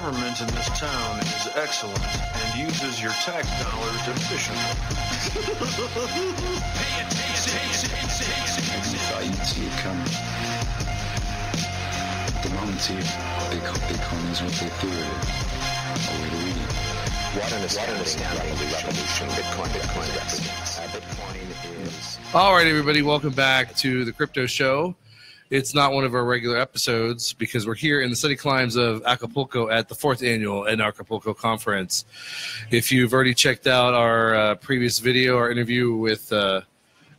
government in this town is excellent and uses your tax dollars efficiently. I didn't see it coming. The moment Bitcoin is what they fear it is. A way to read it. What an astounding revolution Bitcoin represents. Bitcoin is... All right, everybody, welcome back to the Crypto Show. It's not one of our regular episodes because we're here in the sunny climes of Acapulco at the 4th annual Acapulco conference. If you've already checked out our previous video, our interview with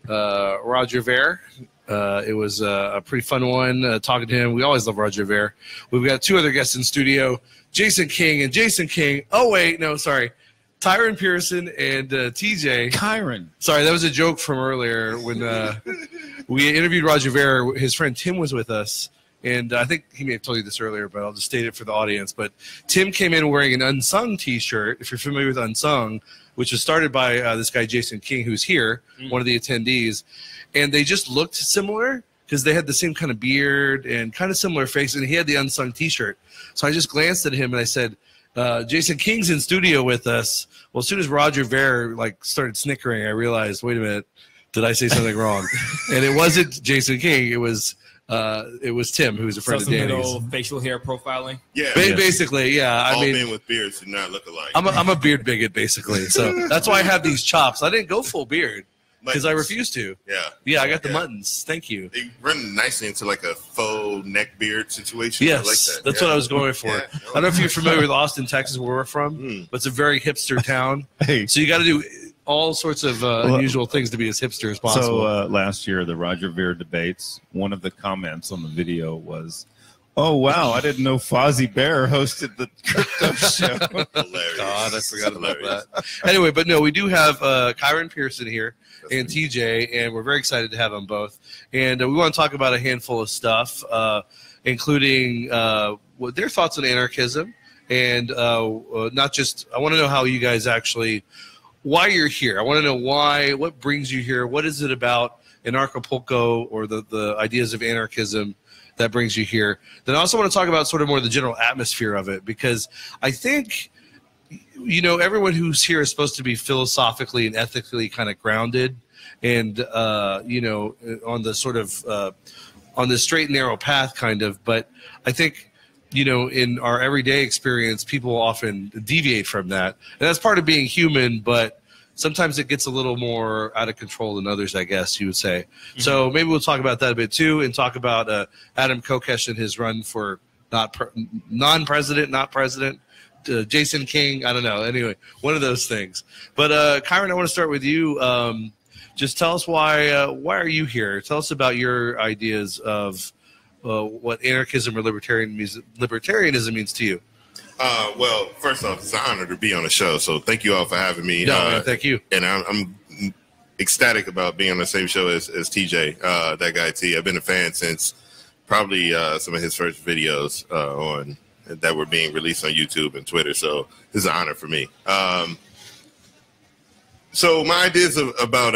Roger Ver, it was a pretty fun one talking to him. We always love Roger Ver. We've got two other guests in studio, Jason King and Jason King. Oh, wait, no, sorry. Kieran Pearson and TJ. Kieran. Sorry, that was a joke from earlier when we interviewed Roger Ver. His friend Tim was with us, and I think he may have told you this earlier, but I'll just state it for the audience. But Tim came in wearing an Unsung T-shirt, if you're familiar with Unsung, which was started by this guy Jason King, who's here, one of the attendees. And they just looked similar because they had the same kind of beard and kind of similar face, and he had the Unsung T-shirt. So I just glanced at him and I said, Jason King's in studio with us. Well, as soon as Roger Ver started snickering, I realized, wait a minute, did I say something wrong? And it wasn't Jason King. It was Tim, who was a friend of Danny's. Facial hair profiling. Yeah, basically, yeah. All men with beards do not look alike. I'm a beard bigot, basically. So that's why I have these chops. I didn't go full beard because I refused to. Yeah, I got the muttons. Thank you. They run nicely into like a faux neck beard situation. Yes, I like that. That's what I was going for. Yeah, I don't know if you're familiar with Austin, Texas, where we're from, but it's a very hipster town. Hey. So you got to do all sorts of unusual things to be as hipster as possible. So last year, the Roger Ver debates, one of the comments on the video was, "Oh, wow, I didn't know Fozzie Bear hosted the crypto show." Hilarious. God, I forgot about that. Anyway, but no, we do have Kieran Pearson here and TJ, and we're very excited to have them both. And we want to talk about a handful of stuff, including their thoughts on anarchism, and not just, I want to know how you guys actually, why you're here. I want to know what brings you here. What is it about in Acapulco or the ideas of anarchism that brings you here? Then I also want to talk about sort of more the general atmosphere of it, because I think, everyone who's here is supposed to be philosophically and ethically kind of grounded and, on the sort of on the straight and narrow path kind of. But I think, in our everyday experience, people often deviate from that. And that's part of being human, but sometimes it gets a little more out of control than others, I guess you would say. Mm-hmm. So maybe we'll talk about that a bit too, and talk about Adam Kokesh and his run for non-president, not president. Jason King, I don't know. Anyway, one of those things. But Kieran, I want to start with you. Just tell us why are you here? Tell us about your ideas of what anarchism or libertarianism means to you. Well, first off, it's an honor to be on the show. So thank you all for having me. No, thank you. And I'm ecstatic about being on the same show as TJ, that guy T. I've been a fan since probably some of his first videos that were being released on YouTube and Twitter. So this is an honor for me. So my ideas about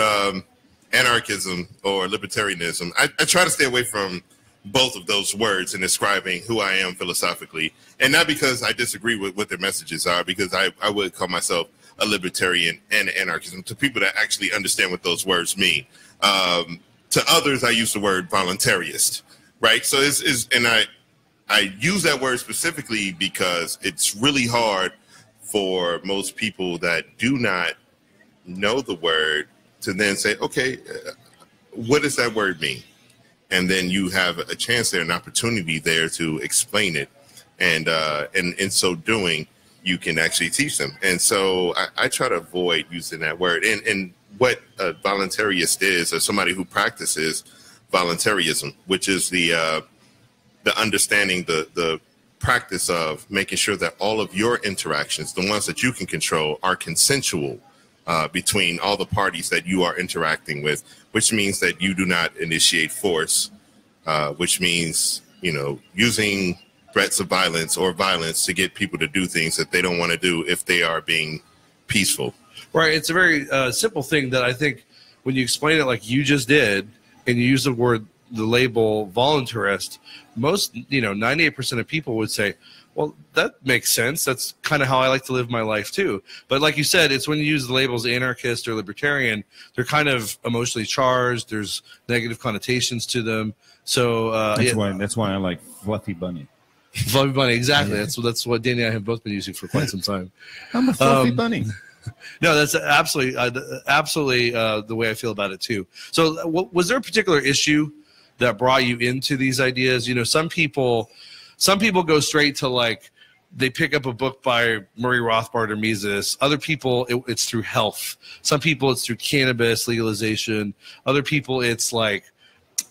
anarchism or libertarianism, I try to stay away from both of those words in describing who I am philosophically, and not because I disagree with what their messages are, because I would call myself a libertarian and anarchism to people that actually understand what those words mean. To others, I use the word voluntarist, right? So I use that word specifically because it's really hard for most people that do not know the word to then say, okay, what does that word mean? And then you have a chance there, an opportunity there to explain it. And in so doing, you can actually teach them. And so I try to avoid using that word. And what a voluntarist is, or somebody who practices voluntarism, which is the understanding, the practice of making sure that all of your interactions, the ones that you can control, are consensual between all the parties that you are interacting with, which means that you do not initiate force, which means, using threats of violence or violence to get people to do things that they don't want to do if they are being peaceful. Right. It's a very simple thing that I think when you explain it like you just did, and you use the label voluntarist, most, 98% of people would say, Well, that makes sense. That's kind of how I like to live my life too. But like you said, it's when you use the labels anarchist or libertarian, they're kind of emotionally charged. There's negative connotations to them. So that's why I like Fluffy Bunny. Fluffy Bunny, exactly. Yeah. That's what Danny and I have both been using for quite some time. I'm a fluffy bunny. No, that's absolutely the way I feel about it too. So, was there a particular issue that brought you into these ideas? You know, some people go straight to like they pick up a book by Murray Rothbard or Mises. Other people, it's through health. Some people, it's through cannabis legalization. Other people, it's like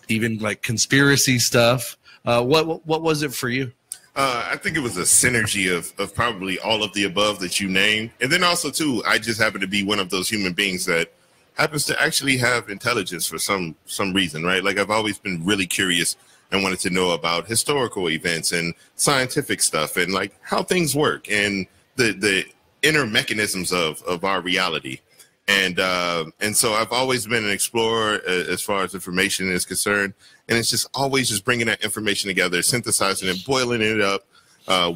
even like conspiracy stuff. What was it for you? I think it was a synergy of probably all of the above that you named. And then also, too, I just happen to be one of those human beings that happens to actually have intelligence for some reason, right? Like I've always been really curious and wanted to know about historical events and scientific stuff and like how things work and the inner mechanisms of our reality. And so I've always been an explorer as far as information is concerned. And it's just always just bringing that information together, synthesizing it, boiling it up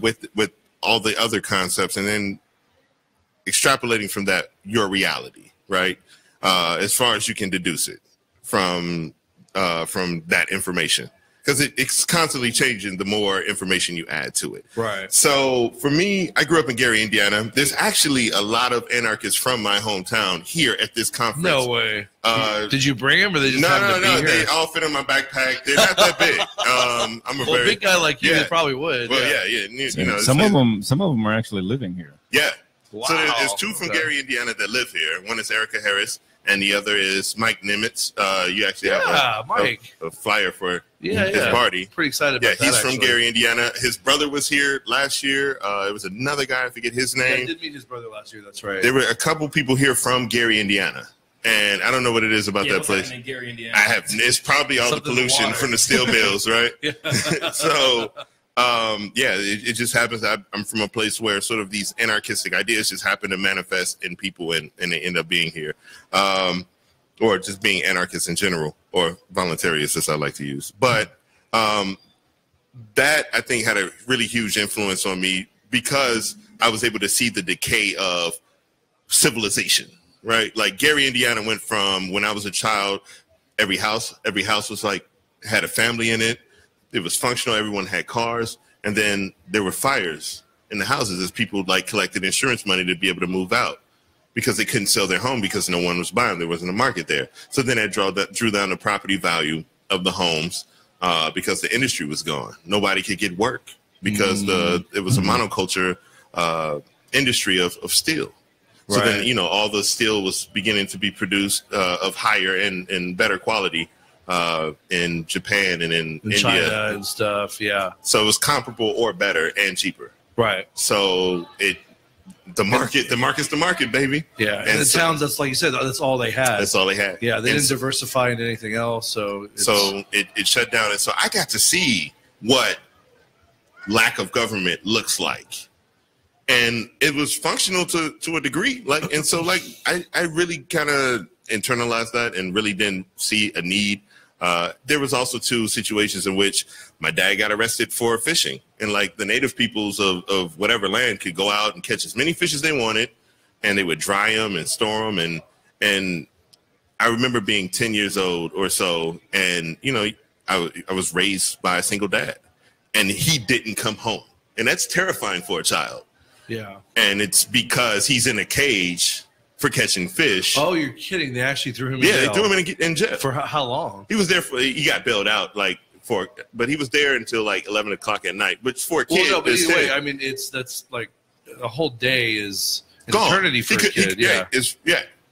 with all the other concepts, and then extrapolating from that your reality, right? As far as you can deduce it from that information. Because it's constantly changing the more information you add to it. Right. So for me, I grew up in Gary, Indiana. There's actually a lot of anarchists from my hometown here at this conference. No way. Did you bring them, or they just happened to be here? They all fit in my backpack. They're not that big. I'm a big guy like you, they probably would. Well, yeah. You know, some of them are actually living here. Yeah. Wow. So there's two from Gary, Indiana that live here. One is Erica Harris, and the other is Mike Nimitz. You actually have a flyer for his party. Pretty excited about that. Yeah, he's from Gary, Indiana. His brother was here last year. It was another guy, I forget his name. Yeah, I did meet his brother last year, that's right. There were a couple people here from Gary, Indiana. And I don't know what it is about that place. In Gary, Indiana? It's probably all the pollution from the steel mills, right? So, it just happens that I'm from a place where sort of these anarchistic ideas just happen to manifest in people and they end up being here. Or just being anarchists in general, or voluntarists, as I like to use. But that, I think, had a really huge influence on me because I was able to see the decay of civilization, right? Like Gary, Indiana went from, when I was a child, every house was like, had a family in it. It was functional. Everyone had cars. And then there were fires in the houses as people like collected insurance money to be able to move out, because they couldn't sell their home because no one was buying. There wasn't a market there. So then that drew down the property value of the homes because the industry was gone. Nobody could get work because it was a monoculture industry of steel. So then, all the steel was beginning to be produced of higher and better quality in Japan and in India. China and stuff, yeah. So it was comparable or better and cheaper. Right. So the market's the market, baby. Yeah, and the towns, that's like you said, that's all they had. That's all they had. Yeah, they didn't diversify into anything else, so it shut down. And so I got to see what lack of government looks like. And it was functional to a degree. I really kind of internalized that and really didn't see a need. There was also two situations in which my dad got arrested for fishing, and like the native peoples of whatever land could go out and catch as many fish as they wanted, and they would dry them and store them. And I remember being 10 years old or so, and I was raised by a single dad, and he didn't come home, and that's terrifying for a child. Yeah, and it's because he's in a cage for catching fish. Oh, you're kidding! They actually threw him in jail. Yeah, they threw him in jail. For how long? He was there he got bailed out but he was there until like 11 o'clock at night, which for a kid. Well, no, but anyway, I mean, that's like a whole day is an eternity for a kid.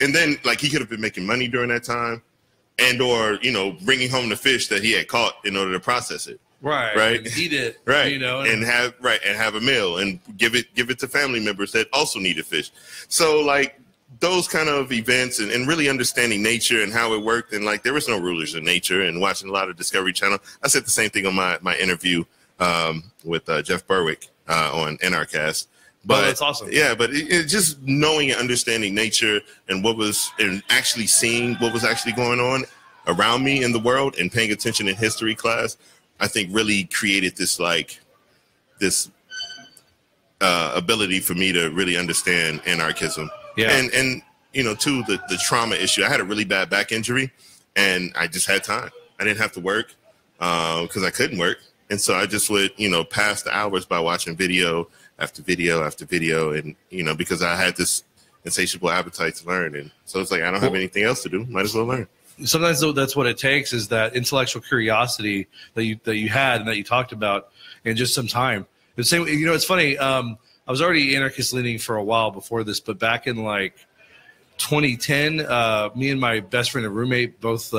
And then like he could have been making money during that time, or bringing home the fish that he had caught in order to process it. Right. And eat it. Right. And have a meal and give it to family members that also needed fish. So like those kind of events and really understanding nature and how it worked, and like there was no rulers of nature, and watching a lot of Discovery Channel. I said the same thing on my interview with Jeff Berwick on NRCast. But that's awesome. Yeah, but it just knowing and understanding nature and actually seeing what was actually going on around me in the world and paying attention in history class, I think really created this ability for me to really understand anarchism. Yeah. And too, the trauma issue. I had a really bad back injury, and I just had time. I didn't have to work because I couldn't work. And so I just would, pass the hours by watching video after video after video. And, because I had this insatiable appetite to learn. And so it's like, I don't have anything else to do. Might as well learn. Sometimes though, that's what it takes, is that intellectual curiosity that you had and that you talked about, and just some time. The same, it's funny. I was already anarchist leaning for a while before this, but back in like 2010, me and my best friend and roommate both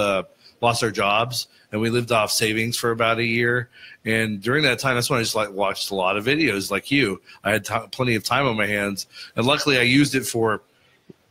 lost our jobs, and we lived off savings for about a year. And during that time, that's when I just watched a lot of videos like you. I had plenty of time on my hands, and luckily I used it for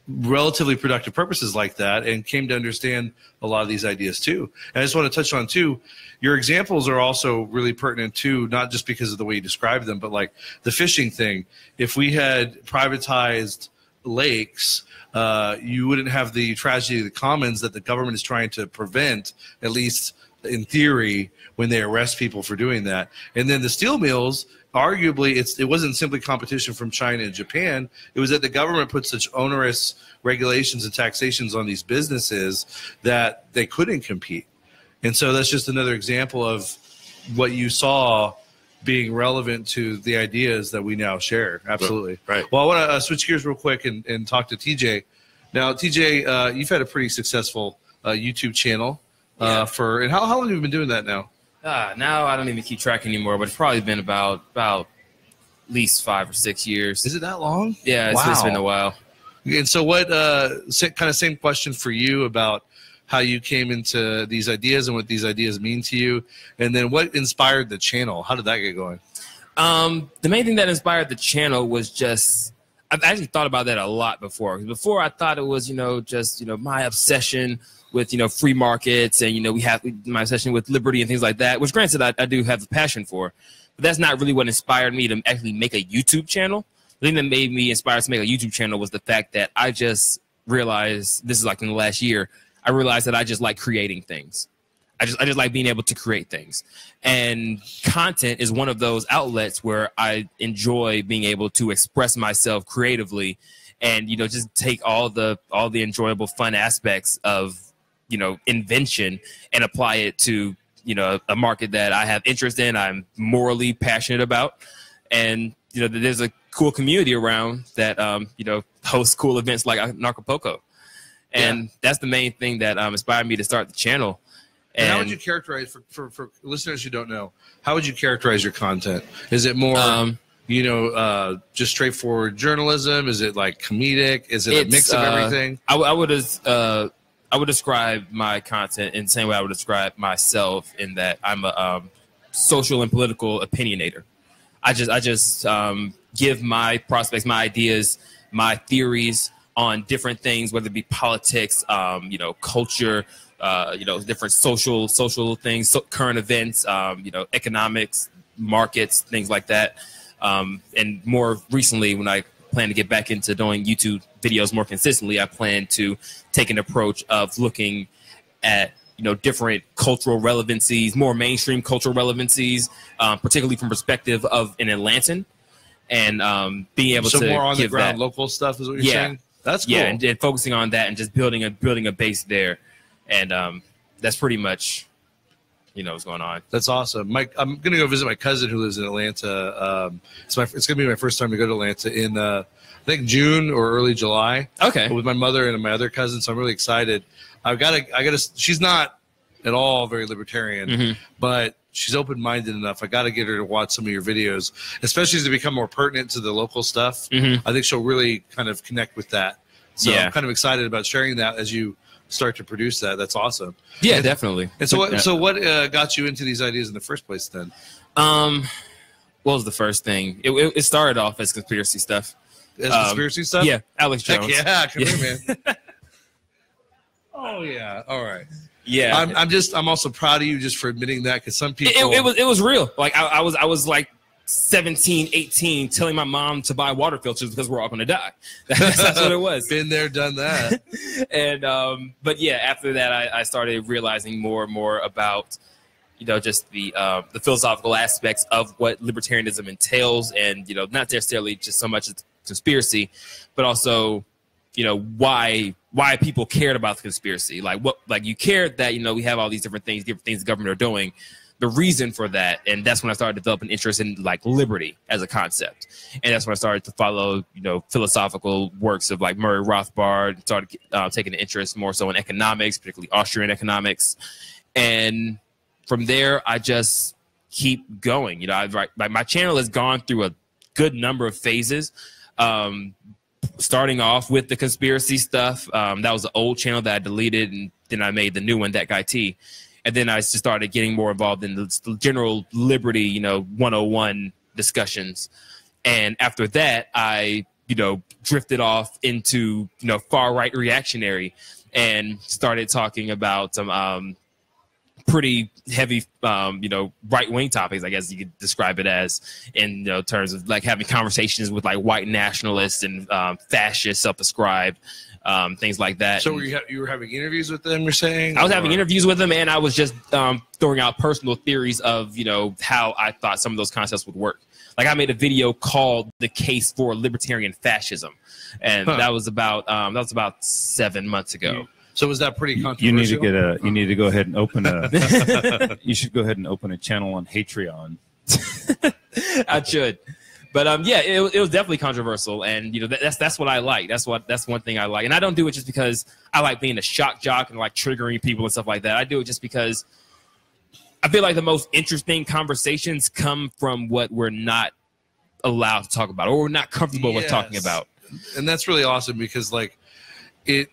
relatively productive purposes like that, and came to understand a lot of these ideas too. And I just want to touch on too, your examples are also really pertinent too, not just because of the way you describe them, but like the fishing thing. If we had privatized lakes, you wouldn't have the tragedy of the commons that the government is trying to prevent, at least in theory, when they arrest people for doing that. And then the steel mills, arguably, it wasn't simply competition from China and Japan. It was that the government put such onerous regulations and taxations on these businesses that they couldn't compete. And so that's just another example of what you saw being relevant to the ideas that we now share. Absolutely. Right. Well, I want to switch gears real quick and talk to TJ. Now, TJ, you've had a pretty successful YouTube channel and how long have you been doing that now? Now I don't even keep track anymore, but it's probably been about at least 5 or 6 years. Is it that long? Yeah, it's been a while. And so what same question for you about how you came into these ideas and what these ideas mean to you, and then what inspired the channel? How did that get going? The main thing that inspired the channel was just, I've actually thought about that a lot before. Before I thought it was, my obsession with, free markets, and, we have my obsession with liberty and things like that, which granted I do have a passion for, but that's not really what inspired me to actually make a YouTube channel. The thing that made me inspired to make a YouTube channel was the fact that I just realized, this is like in the last year, I realized that I just like creating things. I just like being able to create things. And content is one of those outlets where I enjoy being able to express myself creatively and, just take all the enjoyable fun aspects of, invention and apply it to, a market that I have interest in, I'm morally passionate about. And, there's a cool community around that, hosts cool events like Acapulco. And that's the main thing that inspired me to start the channel. And how would you characterize, for listeners who don't know, how would you characterize your content? Is it more, just straightforward journalism? Is it like comedic? Is it a mix of everything? I would describe my content in the same way I would describe myself, in that I'm a social and political opinionator. I just give my prospects, my ideas, my theories on different things, whether it be politics, culture, different social things, current events, economics, markets, things like that. And more recently, when I plan to get back into doing YouTube videos more consistently, I plan to take an approach of looking at, different cultural relevancies, more mainstream cultural relevancies, particularly from perspective of an Atlantan, and being able to more on give the ground that local stuff is what you're saying? That's cool. Yeah, and focusing on that and just building a base there. And that's pretty much, what's going on. That's awesome. Mike, I'm going to go visit my cousin who lives in Atlanta. It's going to be my first time to go to Atlanta in, I think, June or early July. Okay. With my mother and my other cousin, so I'm really excited. I got to. She's not at all very libertarian, but she's open-minded enough. I got to get her to watch some of your videos, especially as they become more pertinent to the local stuff. I think she'll really kind of connect with that. So I'm kind of excited about sharing that as you start to produce that. That's awesome. Yeah, definitely. And so what got you into these ideas in the first place then? What was the first thing? It started off as conspiracy stuff. As conspiracy stuff? Yeah, Alex Jones. Heck yeah, come here, man. Oh yeah. All right. Yeah. I'm also proud of you just for admitting that, because some people it was real. Like I was like 17, 18, telling my mom to buy water filters because we're all going to die. That's what it was. Been there, done that. And but yeah, after that, I started realizing more and more about just the philosophical aspects of what libertarianism entails, and not necessarily just so much as conspiracy, but also why people cared about the conspiracy. Like you cared that we have all these different things the government are doing. The reason for that, and that's when I started developing interest in like liberty as a concept, and that's when I started to follow philosophical works of like Murray Rothbard. Started taking an interest more so in economics, particularly Austrian economics, and from there I just keep going. My channel has gone through a good number of phases. Starting off with the conspiracy stuff, that was the old channel that I deleted, and then I made the new one, That Guy T. And then I just started getting more involved in the general liberty, 101 discussions. And after that, I, drifted off into, far right reactionary and started talking about some pretty heavy, right wing topics, I guess you could describe it as, in terms of like having conversations with like white nationalists and fascists, self-described. Things like that. So you were having interviews with them, you're saying? I was having interviews with them, and I was just throwing out personal theories of, how I thought some of those concepts would work. Like I made a video called "The Case for Libertarian Fascism," and that was about 7 months ago. So was that pretty controversial? You need to go ahead and open a. You should go ahead and open a channel on Patreon. I should. But it was definitely controversial, and that's what I like. That's one thing I like, and I don't do it just because I like being a shock jock and like triggering people and stuff like that. I do it just because I feel like the most interesting conversations come from what we're not allowed to talk about or we're not comfortable with talking about. And that's really awesome because like it.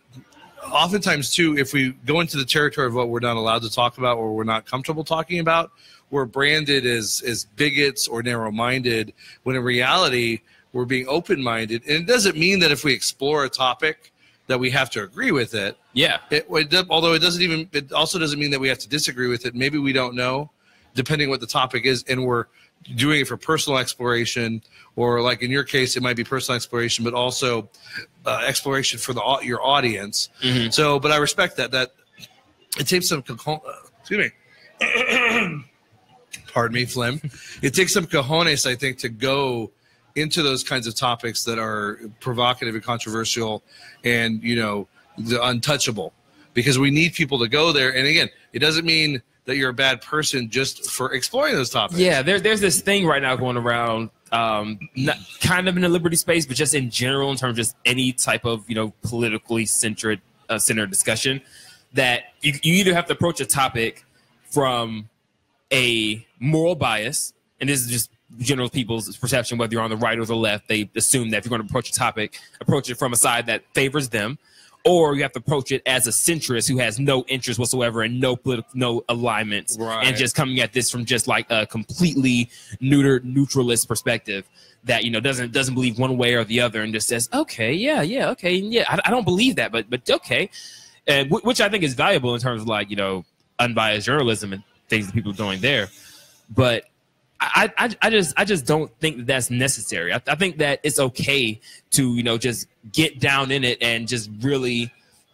Oftentimes too, if we go into the territory of what we're not allowed to talk about or we're not comfortable talking about, we're branded as bigots or narrow-minded, when in reality, we're being open-minded. And it doesn't mean that if we explore a topic that we have to agree with it. Yeah. Although it also doesn't mean that we have to disagree with it. Maybe we don't know, depending what the topic is, and we're doing it for personal exploration, or like in your case, it might be personal exploration, but also exploration for your audience. Mm-hmm. So, but I respect that it takes some, excuse me. Pardon me, phlegm. It takes some cojones, I think, to go into those kinds of topics that are provocative and controversial and, the untouchable, because we need people to go there. And again, it doesn't mean that you're a bad person just for exploring those topics. Yeah, there's this thing right now going around, not kind of in the liberty space, but just in general, in terms of just any type of, politically centered discussion, that you either have to approach a topic from a moral bias, and this is just general people's perception, whether you're on the right or the left. They assume that if you're going to approach a topic, approach it from a side that favors them, or you have to approach it as a centrist who has no interest whatsoever and no alignments, right, and just coming at this from just like a completely neutralist perspective that doesn't believe one way or the other and just says, okay, I don't believe that, but okay, and which I think is valuable in terms of like unbiased journalism and things that people are doing there. But I just don't think that's necessary. I think that it's okay to just get down in it and just really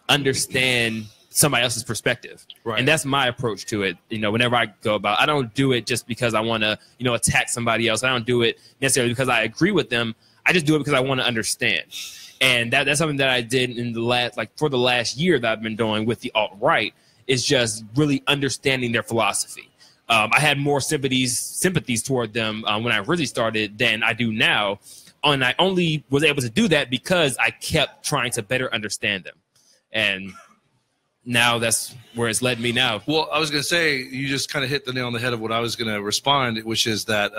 understand somebody else's perspective. Right. And that's my approach to it. Whenever I go about, I don't do it just because I want to attack somebody else. I don't do it necessarily because I agree with them. I just do it because I want to understand. And that's something that I did in for the last year that I've been doing with the alt-right, is just really understanding their philosophy. I had more sympathies toward them when I really started than I do now. And I only was able to do that because I kept trying to better understand them. And now that's where it's led me now. Well, I was going to say, you just kind of hit the nail on the head of what I was going to respond, which is that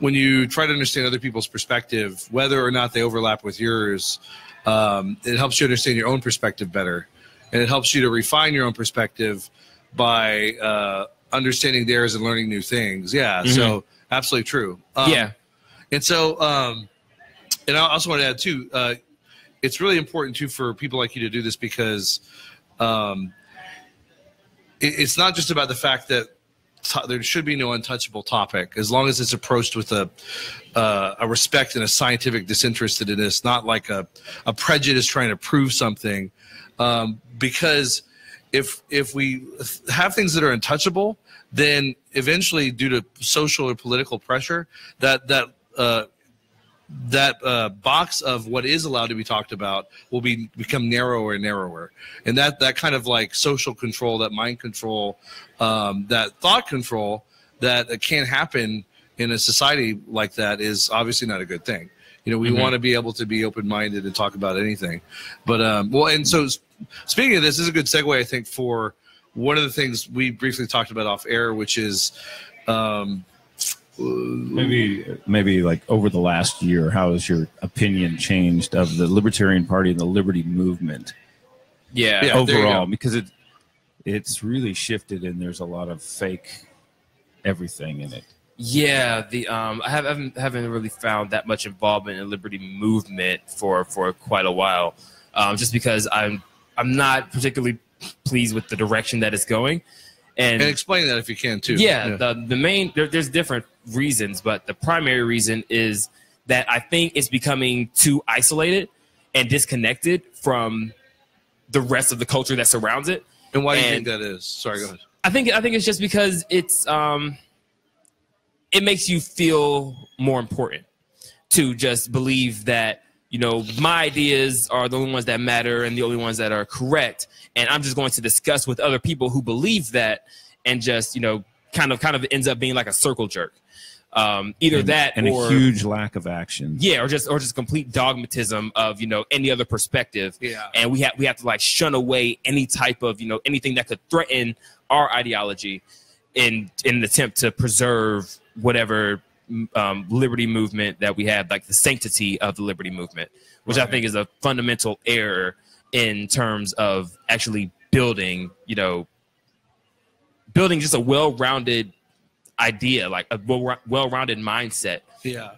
when you try to understand other people's perspective, whether or not they overlap with yours, it helps you understand your own perspective better. And it helps you to refine your own perspective by understanding theirs and learning new things. Yeah, mm-hmm. So absolutely true. Yeah. And so, and I also want to add too, it's really important too for people like you to do this because it's not just about the fact that there should be no untouchable topic, as long as it's approached with a respect and a scientific disinterestedness, not like a prejudice trying to prove something, because if we have things that are untouchable, then eventually, due to social or political pressure, that box of what is allowed to be talked about will become narrower and narrower, and that kind of like social control, that mind control, that thought control that can happen in a society like that is obviously not a good thing. We want to be able to be open-minded and talk about anything. But and so speaking of this is a good segue, I think, for one of the things we briefly talked about off air, which is maybe like over the last year, how has your opinion changed of the Libertarian Party and the Liberty movement? Yeah, overall, because it's really shifted, and there's a lot of fake everything in it. Yeah, I haven't really found that much involvement in the Liberty movement for quite a while, just because I'm not particularly pleased with the direction that it's going. And explain that if you can too. Yeah. The main there's different reasons, but the primary reason is that I think it's becoming too isolated and disconnected from the rest of the culture that surrounds it. And why do you think that is? Sorry, go ahead. I think it's just because it's it makes you feel more important to just believe that, my ideas are the only ones that matter and the only ones that are correct. And I'm just going to discuss with other people who believe that, and just, kind of ends up being like a circle jerk. Either that and or a huge lack of action. Yeah, or just complete dogmatism of, any other perspective. Yeah. And we have to like shun away any type of, anything that could threaten our ideology in an attempt to preserve whatever liberty movement that we have, like the sanctity of the liberty movement, which I think is a fundamental error in terms of actually building just a well-rounded idea, like a well-rounded mindset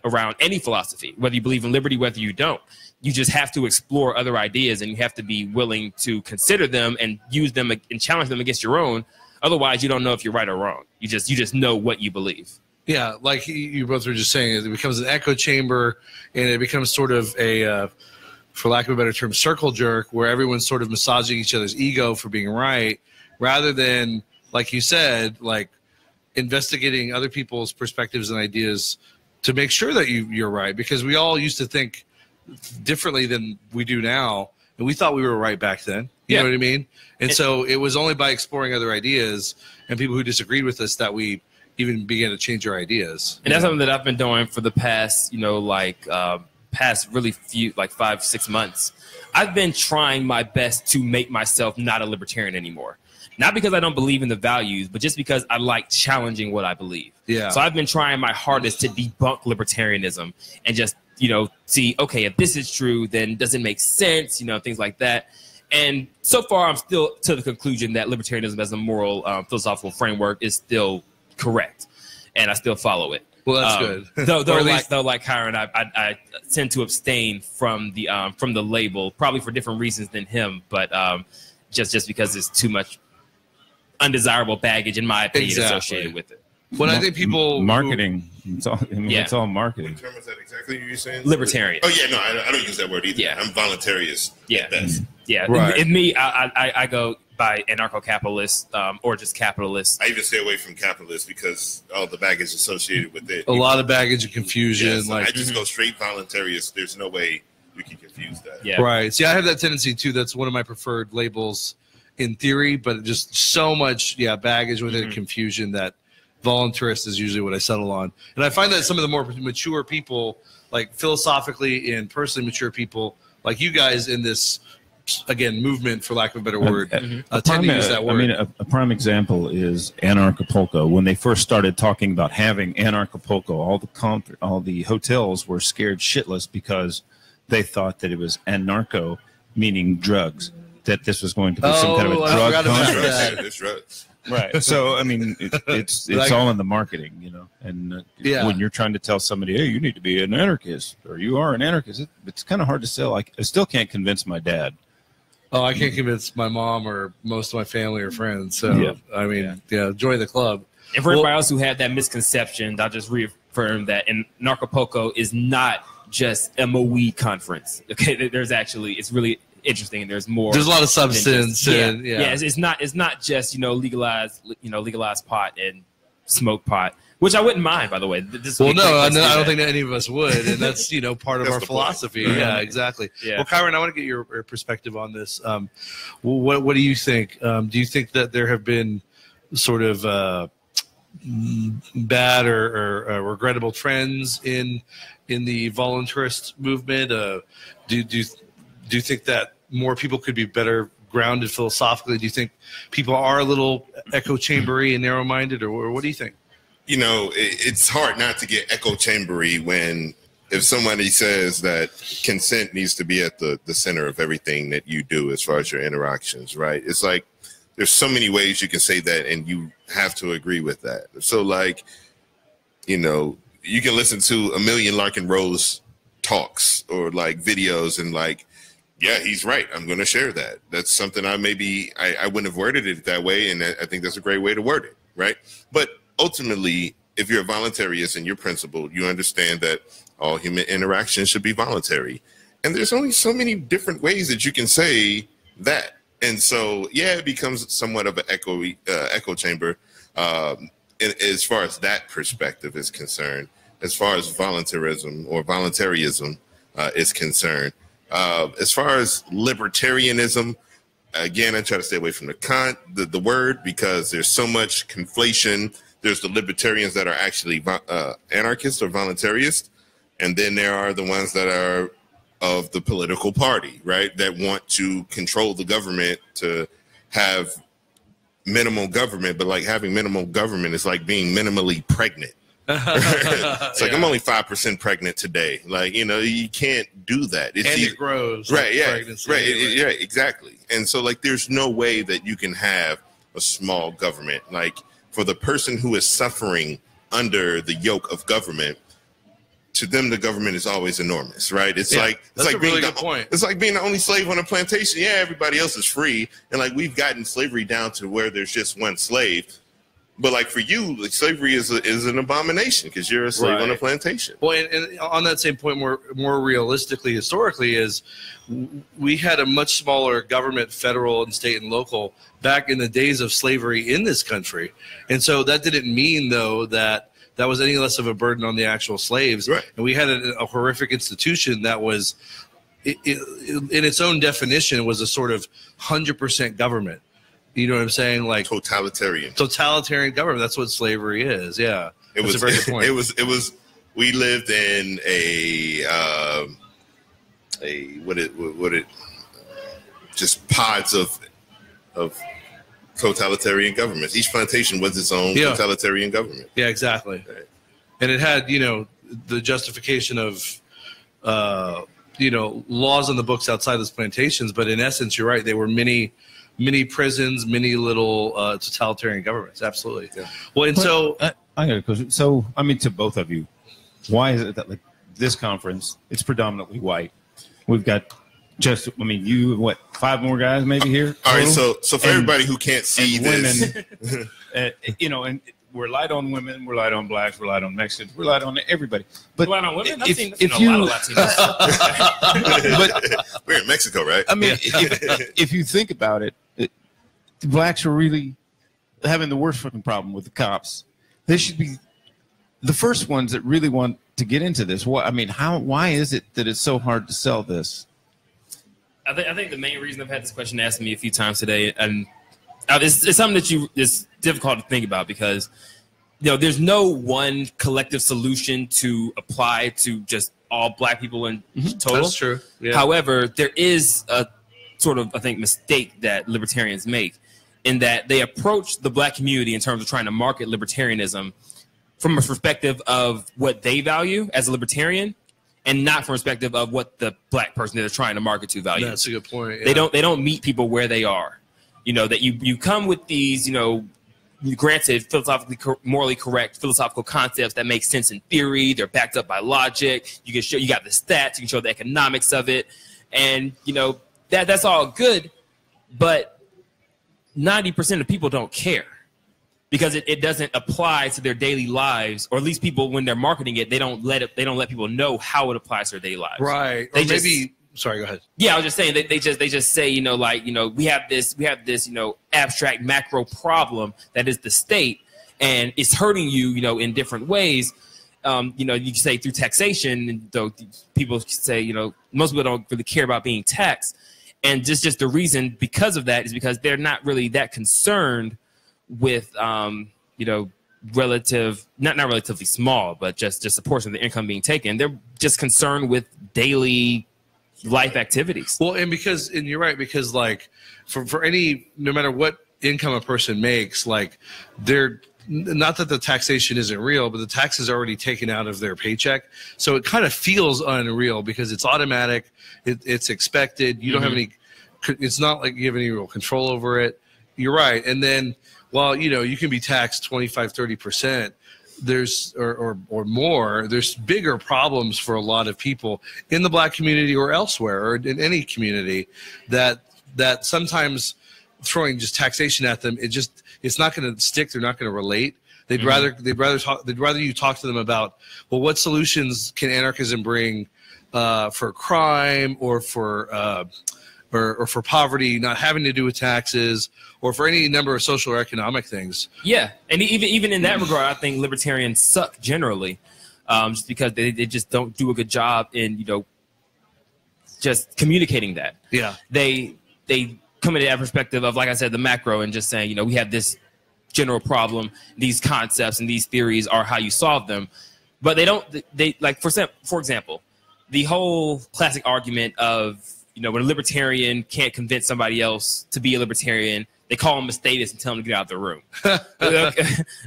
around any philosophy, whether you believe in liberty, whether you don't. You just have to explore other ideas, and you have to be willing to consider them and use them and challenge them against your own. Otherwise, you don't know if you're right or wrong. You just know what you believe. Yeah, like you both were just saying, it becomes an echo chamber, and it becomes sort of a, for lack of a better term, circle jerk, where everyone's sort of massaging each other's ego for being right, rather than, like you said, like investigating other people's perspectives and ideas to make sure that you're right. Because we all used to think differently than we do now, and we thought we were right back then. You know what I mean? And so it was only by exploring other ideas and people who disagreed with us that we even began to change our ideas. And that's something that I've been doing for the past, past really few, like 5-6 months. I've been trying my best to make myself not a libertarian anymore. Not because I don't believe in the values, but just because I like challenging what I believe. Yeah. So I've been trying my hardest to debunk libertarianism and just, see, okay, if this is true, then does it make sense? Things like that. And so far, I'm still to the conclusion that libertarianism as a moral, philosophical framework is still correct, and I still follow it. Well, that's good. though, like Kieran, I tend to abstain from the label, probably for different reasons than him, but just because there's too much undesirable baggage, in my opinion, associated with it. But I think people marketing. It's all marketing. What term is that exactly you're saying? Libertarian. Oh yeah, no, I don't use that word either. Yeah. I'm voluntarist. Yeah, That's yeah. Right. In me, I go by anarcho-capitalist or just capitalist. I even stay away from capitalist because all the baggage associated with it. a lot of baggage and confusion. Yeah, so like I just go straight voluntarist. There's no way we can confuse that. Yeah. Right. See, I have that tendency too. That's one of my preferred labels in theory, but just so much, baggage with it, confusion, that voluntarist is usually what I settle on. And I find that some of the more mature people, like philosophically and personally mature people, like you guys in this, again, movement, for lack of a better word, tend to use that word. I mean, a prime example is Acapulco. When they first started talking about having Acapulco, all the hotels were scared shitless because they thought that it was anarcho, meaning drugs, that this was going to be some kind of a drug contract. It's drugs. Right. So, I mean, it's Like, all in the marketing, and when you're trying to tell somebody, hey, you need to be an anarchist, or you are an anarchist, it's kind of hard to sell. I still can't convince my dad. Oh, I can't convince my mom or most of my family or friends. So, I mean, join the club. And for everybody else who had that misconception, I'll just reaffirm that in Acapulco is not just a weed conference. Okay, it's interesting and there's more. There's a lot of substance. Yeah. It's not just legalize pot and smoke pot, which I wouldn't mind, by the way. I don't think that any of us would, and that's part of our philosophy. Yeah, exactly. Yeah. Well, Kyron, I want to get your perspective on this. What do you think? Do you think that there have been sort of bad or regrettable trends in the voluntarist movement? Do you think that more people could be better grounded philosophically? Do you think people are a little echo chambery and narrow minded, or what do you think? It's hard not to get echo chambery if somebody says that consent needs to be at the center of everything that you do as far as your interactions, right? It's like there's so many ways you can say that, and you have to agree with that. So, you can listen to a million Larkin Rose talks or videos and yeah, he's right. I'm going to share that. That's something I wouldn't have worded it that way, and I think that's a great way to word it, right? But ultimately, if you're a voluntarist and you're principled, you understand that all human interactions should be voluntary. And there's only so many different ways that you can say that. And so, yeah, it becomes somewhat of an echo chamber as far as that perspective is concerned, as far as voluntarism is concerned. As far as libertarianism, again, I try to stay away from the word, because there's so much conflation. There's the libertarians that are actually anarchists or voluntarists, and then there are the ones that are of the political party, right, that want to control the government to have minimal government. But having minimal government is like being minimally pregnant. It's I'm only 5% pregnant today. You can't do that. It grows. Right. Yeah. Right. Exactly. And so there's no way that you can have a small government. For the person who is suffering under the yoke of government, to them, the government is always enormous, right? It's that's a really good point. It's like being the only slave on a plantation. Yeah, everybody else is free. And we've gotten slavery down to where there's just one slave. But for you, slavery is an abomination because you're a slave on a plantation. Well, and on that same point, more realistically, historically, is we had a much smaller government, federal and state and local, back in the days of slavery in this country. And so that didn't mean, though, that was any less of a burden on the actual slaves. Right. And we had a horrific institution that was, in its own definition, was a sort of 100% government. You know what I'm saying? Totalitarian government. That's what slavery is. Yeah. That's a very good point. It was, we lived in just pods of totalitarian governments. Each plantation was its own totalitarian government. Yeah, exactly. Right. And it had, the justification of, laws on the books outside those plantations. But in essence, you're right. They were many prisons, many little totalitarian governments. Absolutely. Yeah. Well, and I got a question. So, to both of you, why is it that this conference, it's predominantly white? We've got you, 5 more guys maybe here? All right. So for everybody who can't see this, women, and we're light on women, we're light on blacks, we're light on Mexicans, we're light on everybody. But light on women? I've seen a lot of Latinos. But we're in Mexico, right? If you think about it, the blacks are really having the worst fucking problem with the cops. They should be the first ones that really want to get into this. Why is it that it's so hard to sell this? I think the main reason I've had this question asked me a few times today, and it's something that it's difficult to think about because there's no one collective solution to apply to just all black people in total. That's true. Yeah. However, there is a sort of, I think, mistake that libertarians make in that they approach the black community in terms of trying to market libertarianism from a perspective of what they value as a libertarian, and not from a perspective of what the black person that they're trying to market to values. That's a good point. Yeah. They don't meet people where they are. That you come with these, granted philosophically, morally correct philosophical concepts that make sense in theory. They're backed up by logic. You can show, you got the stats. You can show the economics of it. And, that's all good. But 90% of people don't care because it doesn't apply to their daily lives, or at least people, when they're marketing it, they don't let people know how it applies to their daily lives. Right. They or sorry, go ahead. Yeah, I was just saying they just say, you know, like, you know, we have this, you know, abstract macro problem that is the state, and it's hurting you, you know, in different ways. You know, you can say through taxation, though people say, you know, most people don't really care about being taxed. And just the reason because of that is because they're not really that concerned with, you know, not relatively small, but just a portion of the income being taken. They're just concerned with daily life activities. Well, and you're right, because like for any, no matter what income a person makes, like they're not that the taxation isn't real, but the tax is already taken out of their paycheck. So it kind of feels unreal because it's automatic. It's expected. You don't have any, it's not like you have any real control over it. You're right. And then, while, you know, you can be taxed 25, 30%, there's or more, there's bigger problems for a lot of people in the Black community or elsewhere or in any community that sometimes throwing just taxation at them, it's not going to stick. They're not going to relate. They'd rather you talk to them about, well, what solutions can anarchism bring for crime or for poverty not having to do with taxes, or for any number of social or economic things. Yeah, and even in that regard, I think libertarians suck generally, just because they just don't do a good job in, you know, just communicating that. Yeah, they come into that perspective of, like I said, the macro, and just saying, you know, we have this general problem, these concepts and these theories are how you solve them, but they like, for example, the whole classic argument of, you know, when a libertarian can't convince somebody else to be a libertarian, they call them a statist and tell them to get out of the room.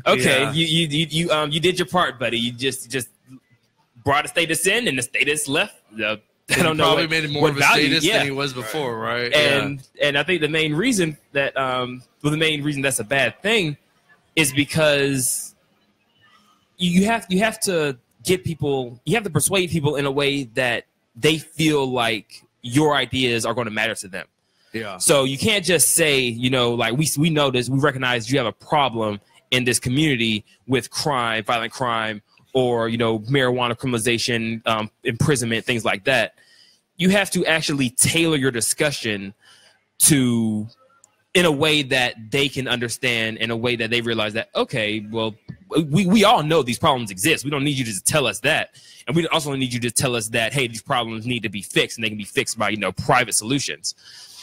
Okay, yeah. You did your part, buddy. You just brought a statist in, and the statist left. I don't know. Probably made him more of a statist than he was before, right? And I think the main reason that that's a bad thing is because you have to get people, you have to persuade people in a way that they feel like your ideas are going to matter to them. Yeah. So you can't just say, you know, like we know this, we recognize you have a problem in this community with crime, violent crime, or, you know, marijuana criminalization, imprisonment, things like that. You have to actually tailor your discussion in a way that they can understand, in a way that they realize that, okay, well, we all know these problems exist. We don't need you to just tell us that. And we also need you to tell us that, hey, these problems need to be fixed, and they can be fixed by, you know, private solutions.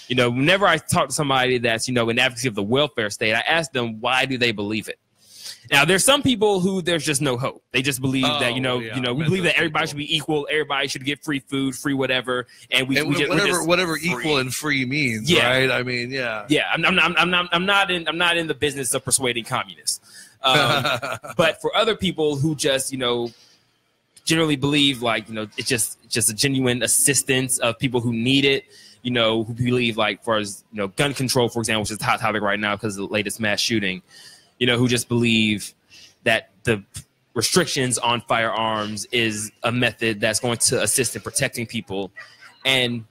You know, whenever I talk to somebody that's, you know, in advocacy of the welfare state, I ask them, why do they believe it? Now, there's some people who there's just no hope. They just believe that, we believe that everybody should be equal. Everybody should get free food, free whatever. And whatever equal and free means, right? I mean, yeah. Yeah, I'm not in the business of persuading communists. But for other people who just, you know, generally believe, like, you know, it's just a genuine assistance of people who need it, you know, who believe, like, for as, you know, gun control, for example, which is a hot topic right now because of the latest mass shooting, you know, who just believe that the restrictions on firearms is a method that's going to assist in protecting people, and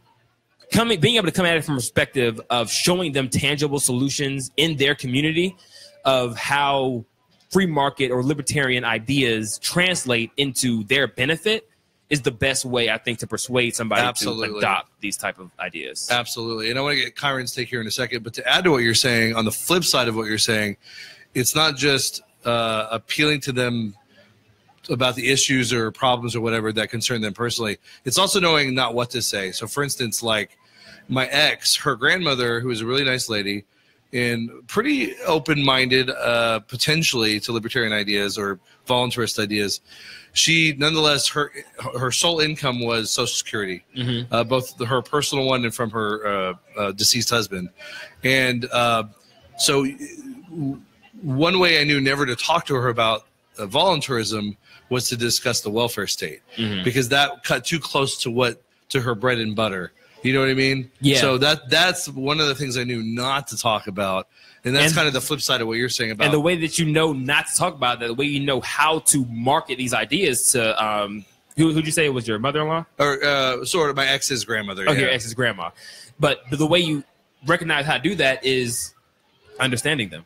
being able to come at it from a perspective of showing them tangible solutions in their community of how free market or libertarian ideas translate into their benefit is the best way, I think, to persuade somebody to adopt these type of ideas. Absolutely. And I want to get Kieran's take here in a second, but to add to what you're saying, on the flip side of what you're saying, it's not just appealing to them about the issues or problems or whatever that concern them personally. It's also knowing not what to say. So, for instance, like my ex, her grandmother, who was a really nice lady and pretty open-minded potentially to libertarian ideas or voluntarist ideas, she nonetheless, her sole income was Social Security, both her personal one and from her deceased husband. And so one way I knew never to talk to her about voluntarism was to discuss the welfare state, because that cut too close to her bread and butter. You know what I mean? Yeah. So that's one of the things I knew not to talk about. And that's kind of the flip side of what you're saying about. And the way that you know not to talk about that, the way you know how to market these ideas to who'd you say it was, your mother-in-law? Or sort of my ex's grandmother. Oh, yeah. Your ex's grandma. But the way you recognize how to do that is understanding them.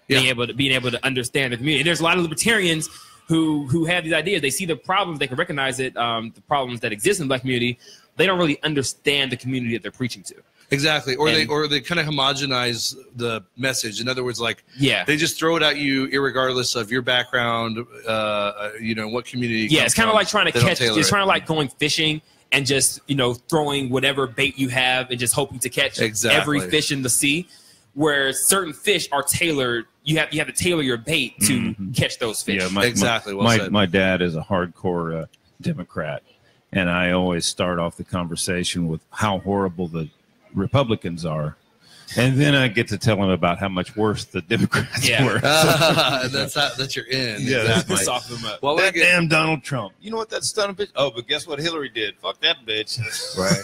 Yeah. Being able to understand the community. And there's a lot of libertarians who have these ideas. They see the problems, they can recognize it, the problems that exist in the Black community. they don't really understand the community that they're preaching to. Exactly, or they kind of homogenize the message. In other words, like they just throw it at you, irregardless of your background, what community. Yeah, it's kind of like trying to catch. It's trying to like going fishing and just throwing whatever bait you have and just hoping to catch every fish in the sea. Where certain fish are tailored, you have to tailor your bait to catch those fish. Yeah, my dad is a hardcore Democrat, and I always start off the conversation with how horrible the Republicans are, and then I get to tell him about how much worse the Democrats were. That's your end. Yeah, exactly. That's soften them up. Well, that damn Donald Trump. You know what that son of a bitch? Oh, but guess what Hillary did? Fuck that bitch. Right.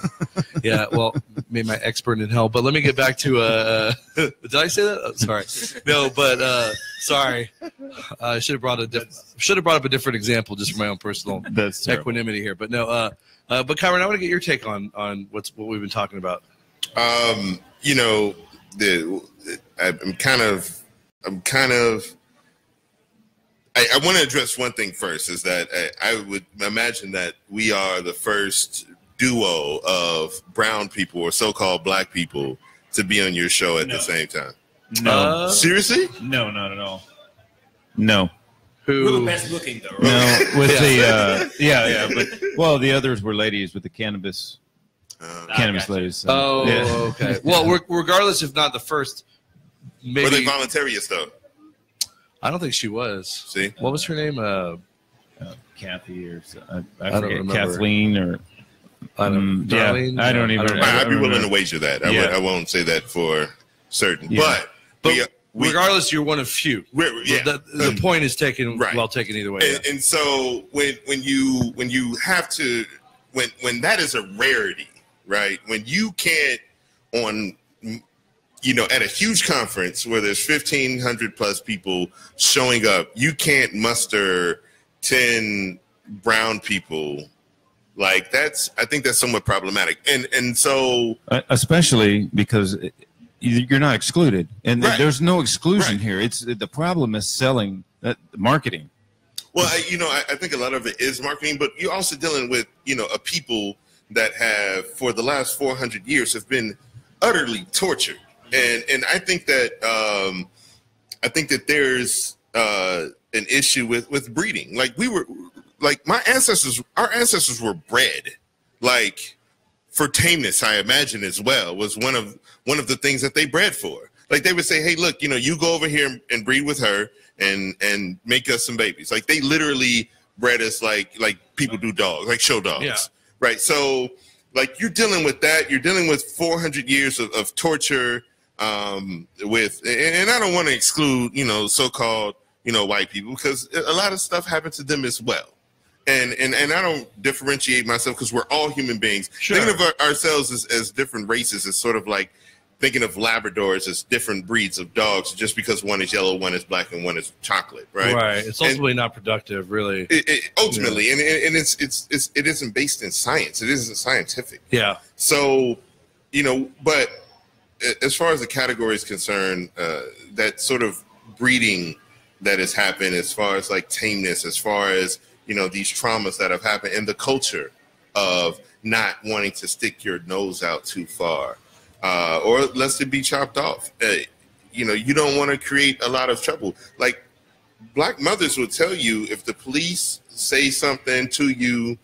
Yeah. Well, made my expert in hell. But let me get back to. Did I say that? Oh, sorry. No, but sorry. I should have brought up a different example just for my own personal equanimity here. But no. But Kyron, I want to get your take on what we've been talking about. I'm kind of. I want to address one thing first. Is that I would imagine that we are the first duo of brown people or so-called black people to be on your show at the same time. No, seriously? No, not at all. No. We're the best looking though. Right? No, with but the others were ladies with the cannabis ladies. So, okay. Well, regardless, if not the first, maybe were they voluntarists though? I don't think she was. See, what was her name? Kathy or I don't remember. Kathleen or I don't even. I'd be willing to wager that. I won't say that for certain, but regardless, you're one of few. The point is taken well taken either way. And so when you have to when that is a rarity, right? When you can't at a huge conference where there's 1,500 plus people showing up, you can't muster 10 brown people. Like I think that's somewhat problematic. And so especially because you're not excluded, and there's no exclusion here. It's the problem is selling marketing. Well, I think a lot of it is marketing, but you're also dealing with a people that have for the last 400 years have been utterly tortured, and I think that there's an issue with breeding. Like our ancestors were bred like for tameness. I imagine as well was one of the things that they bred for. Like they would say, hey, look, you go over here and breed with her and make us some babies. Like they literally bred us like people do dogs, like show dogs. Yeah. Right. So like you're dealing with that. You're dealing with 400 years of torture and I don't want to exclude, so-called, white people because a lot of stuff happened to them as well. And I don't differentiate myself because we're all human beings. Sure. Thinking of ourselves as different races is sort of like thinking of Labradors as different breeds of dogs just because one is yellow, one is black, and one is chocolate, right? Right. It's ultimately not productive, really. Ultimately, and it isn't based in science. It isn't scientific. Yeah. So, but as far as the category is concerned, that sort of breeding that has happened, as far as like tameness, as far as these traumas that have happened, and the culture of not wanting to stick your nose out too far, or lest it be chopped off. You don't want to create a lot of trouble. Like black mothers will tell you if the police say something to you,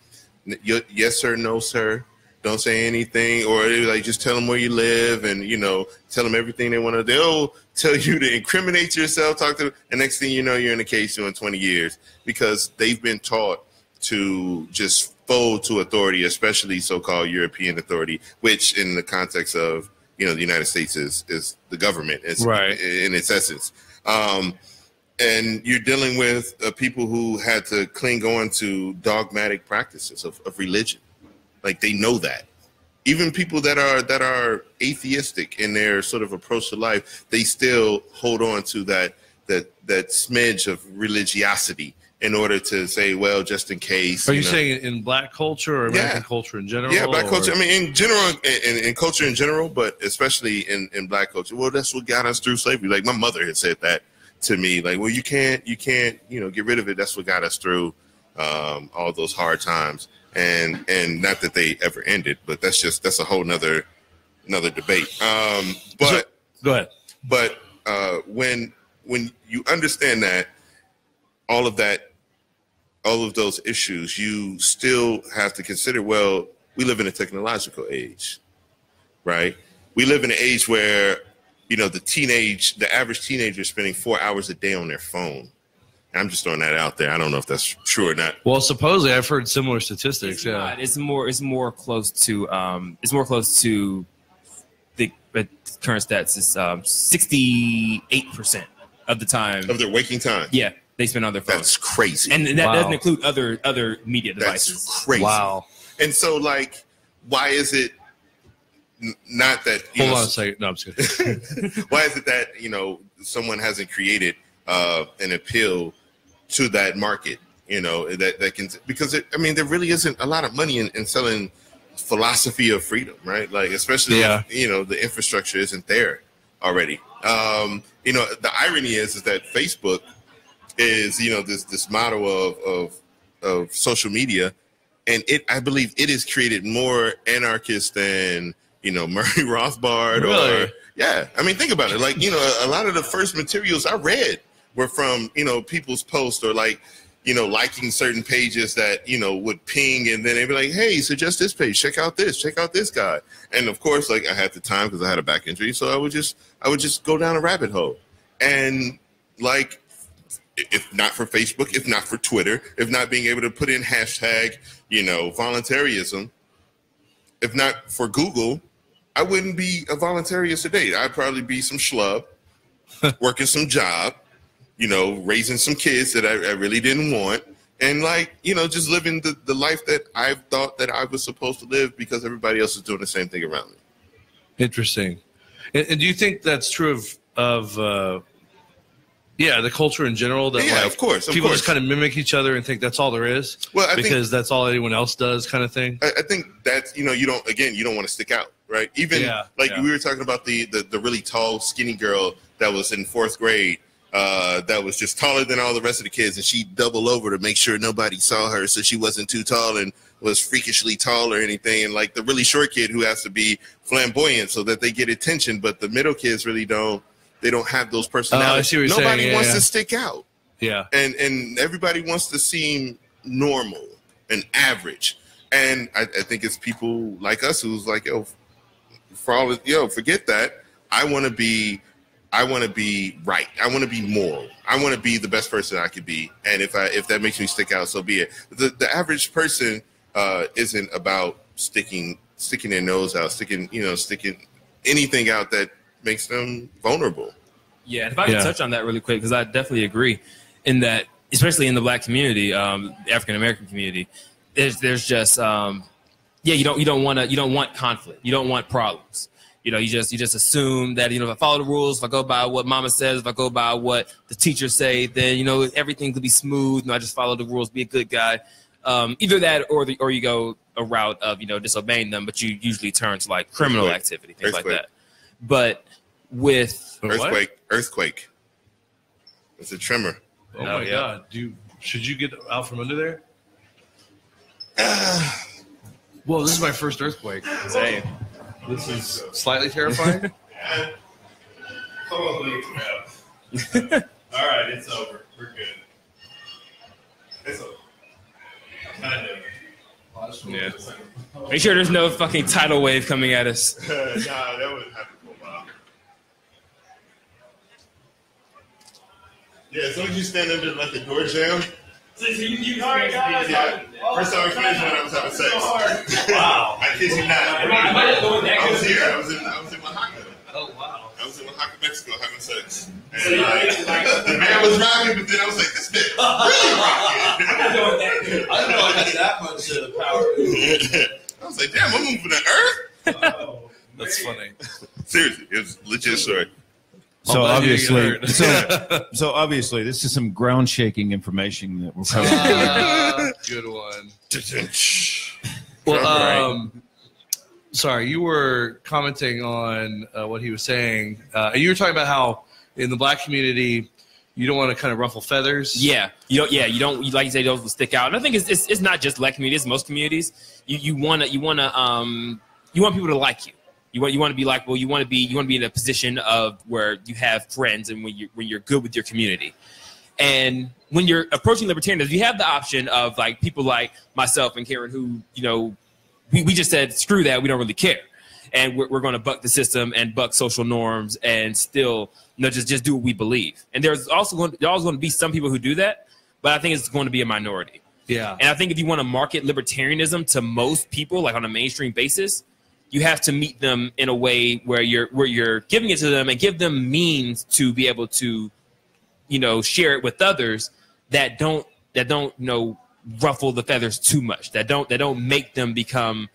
yes sir, no sir, don't say anything, or like just tell them where you live and tell them everything they want to. They'll tell you to incriminate yourself, talk to them, and next thing you know, you're in a case doing 20 years because they've been taught to just fold to authority, especially so-called European authority, which in the context of the United States is the government, right, in its essence. And you're dealing with people who had to cling on to dogmatic practices of religion. Like they know that. Even people that are atheistic in their sort of approach to life, they still hold on to that smidge of religiosity in order to say, well, just in case. Are you saying in black culture or American culture in general? Yeah, black culture. I mean, in general, in culture in general, but especially in black culture. Well, that's what got us through slavery. Like my mother had said that to me. Like, well, you can't, get rid of it. That's what got us through, all those hard times, and not that they ever ended, but that's a whole nother debate. But go ahead. But when you understand that all of those issues, you still have to consider, well, we live in a technological age, right? We live in an age where, the average teenager is spending 4 hours a day on their phone. I'm just throwing that out there. I don't know if that's true or not. Well, supposedly I've heard similar statistics. It's more close to the current stats is 68% of the time of their waking time. Yeah, they spend on their phone. That's crazy, and that doesn't include other media devices. That's crazy. Wow. And so, like, why is it not that? Hold on a second. No, I'm just kidding. Why is it that someone hasn't created an appeal to that market? That can, because there really isn't a lot of money in selling philosophy of freedom, right? Like, especially if, the infrastructure isn't there already. The irony is that Facebook is this model of social media, and I believe it has created more anarchists than Murray Rothbard. Really? Or yeah, think about it. Like, a lot of the first materials I read were from people's posts, or like liking certain pages that would ping, and then they'd be like, hey, suggest this page, check out this guy. And of course, like, I had the time because I had a back injury, so I would just go down a rabbit hole. And like, if not for Facebook, if not for Twitter, if not being able to put in hashtag voluntarism, if not for Google, I wouldn't be a voluntarist today. I'd probably be some schlub working some job, raising some kids that I really didn't want, and like, just living the life that I thought that I was supposed to live because everybody else is doing the same thing around me. Interesting. And do you think that's true of the culture in general? That, yeah, of course. People just kind of mimic each other and think that's all there is. Well, I think that's all anyone else does, kind of thing. I think that's you don't want to stick out, right? Even we were talking about the really tall, skinny girl that was in 4th grade. That was just taller than all the rest of the kids, and she doubled over to make sure nobody saw her, so she wasn't too tall and was freakishly tall or anything. And like the really short kid who has to be flamboyant so that they get attention, but the middle kids really don't. They don't have those personalities. I see what you're Nobody saying. wants to stick out. Yeah, and everybody wants to seem normal and average. And I think it's people like us who's like, forget that. I want to be right. I want to be moral. I want to be the best person I could be. And if that makes me stick out, so be it. The average person isn't about sticking their nose out, sticking anything out that makes them vulnerable. Yeah, if I can touch on that really quick, because I definitely agree in that, especially in the Black community, the African American community, there's just you don't want conflict, you don't want problems. You just assume that, if I follow the rules, if I go by what mama says, if I go by what the teachers say, then, everything could be smooth. I just follow the rules, be a good guy. Either that or you go a route of, disobeying them, but you usually turn to like criminal activity, things like that. But with earthquake. It's a tremor. Oh my God. Should you get out from under there? Well, this is my first earthquake. Same. This is slightly terrifying. All right, it's over. We're good. It's over. Kind of. Yeah. Make sure there's no fucking tidal wave coming at us. Nah, that wouldn't happen for a while. Yeah, as long as you stand under and let the door jam. So you already got First time I finished when I was having sex. Wow. I kid you not. I was here. I was in Oaxaca. Oh, wow. I was in Oaxaca, Mexico, having sex. And the man was rocking, but then I was like, this bitch really rocking. I didn't know I had that much power. I was like, damn, I'm moving to Earth? Oh, That's funny. Seriously, it was a legit story. So glad you obviously, get so obviously, this is some ground shaking information that we're probably. Good one. Well, sorry, you were commenting on what he was saying. You were talking about how in the Black community, you don't want to kind of ruffle feathers. Yeah, you don't like you say, those will stick out. And I think it's not just black communities, it's most communities. You want people to like you. You want to be likable. You want to be in a position of where you have friends and when you're good with your community. And when you're approaching libertarianism, you have the option of like people like myself and Kieran who, we just said, screw that, we don't really care. And we're going to buck the system and buck social norms and still, just do what we believe. And there's also going to be some people who do that, but I think it's going to be a minority. Yeah. And I think if you want to market libertarianism to most people, like on a mainstream basis, you have to meet them in a way where you're giving it to them and give them means to be able to, share it with others that don't ruffle the feathers too much, that don't make them become,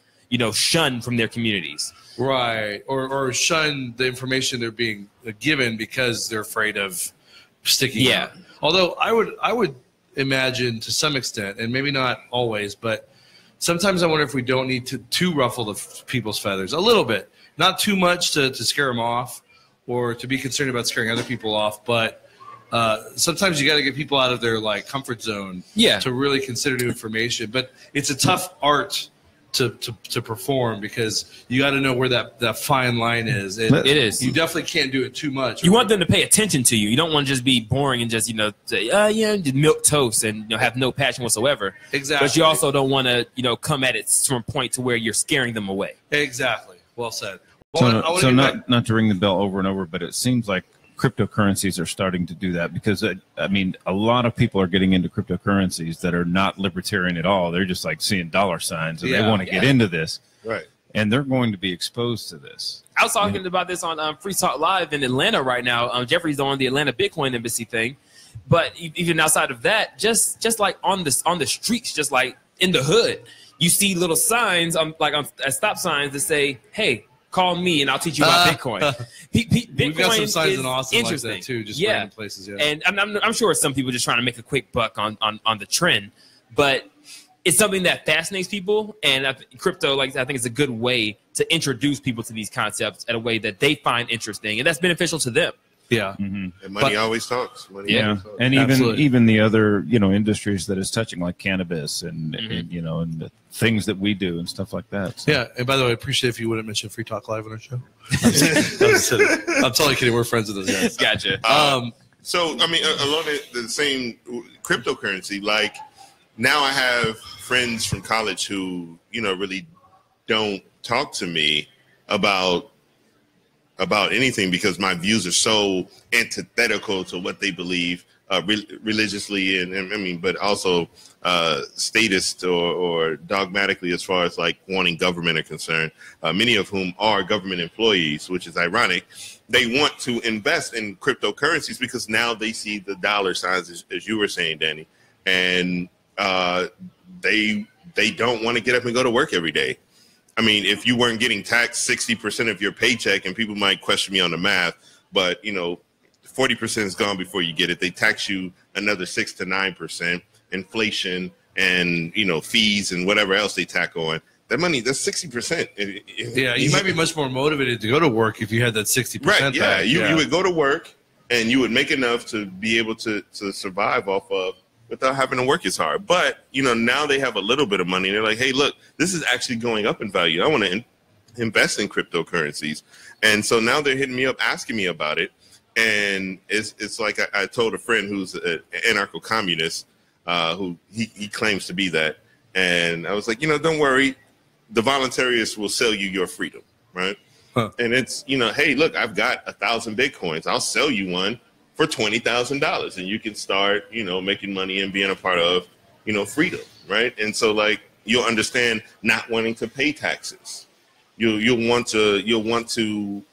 shunned from their communities. Right. Or shun the information they're being given because they're afraid of sticking out. Although I would imagine to some extent, and maybe not always, but sometimes I wonder if we don't need to ruffle the people's feathers a little bit, not too much to scare them off or to be concerned about scaring other people off, but sometimes you got to get people out of their like comfort zone to really consider new information. But it's a tough art to perform because you got to know where that fine line is. It is. You definitely can't do it too much. You want them to pay attention to you. You don't want to just be boring and just say just milk toast and have no passion whatsoever. Exactly. But you also don't want to come at it from a point to where you're scaring them away. Exactly. Well said. So not to ring the bell over and over, but it seems like cryptocurrencies are starting to do that because a lot of people are getting into cryptocurrencies that are not libertarian at all. They're just like seeing dollar signs and they want to get into this, right? And they're going to be exposed to this. I was talking about this on Free Talk Live in Atlanta right now. Jeffrey's on the Atlanta Bitcoin Embassy thing, but even outside of that, just like on the streets, just like in the hood, you see little signs at stop signs that say, "Hey, call me and I'll teach you about Bitcoin." Bitcoin We've got some signs in Austin interesting. like that too, just random places. Yeah, and I'm sure some people just trying to make a quick buck on the trend, but it's something that fascinates people. And crypto, I think, is a good way to introduce people to these concepts in a way that they find interesting and that's beneficial to them. Yeah, and money always talks. Money always talks. And even the other industries that it's touching, like cannabis and and the things that we do and stuff like that. So. Yeah, and by the way, I appreciate if you wouldn't mention Free Talk Live on our show. I'm totally kidding. We're friends with those guys. Gotcha. So along the same cryptocurrency, like now I have friends from college who really don't talk to me about anything because my views are so antithetical to what they believe religiously and but also statist or dogmatically as far as like wanting government are concerned. Many of whom are government employees, which is ironic. They want to invest in cryptocurrencies because now they see the dollar signs, as you were saying, Danny, and they don't want to get up and go to work every day. If you weren't getting taxed 60% of your paycheck, and people might question me on the math, but 40% is gone before you get it. They tax you another 6 to 9%, inflation and fees and whatever else they tack on. That money, that's 60%. Yeah, you might be much more motivated to go to work if you had that 60%. Right? Yeah, you would go to work and you would make enough to be able to survive off of, without having to work as hard. But, now they have a little bit of money. And they're like, hey, look, this is actually going up in value. I want to invest in cryptocurrencies. And so now they're hitting me up, asking me about it. And it's like I told a friend who's an anarcho-communist, who he claims to be that. And I was like, don't worry. The voluntarists will sell you your freedom, right? Huh. And it's, hey, look, I've got 1,000 Bitcoins. I'll sell you one for $20,000, and you can start, making money and being a part of, freedom, right? And so, like, you'll understand not wanting to pay taxes. You'll want to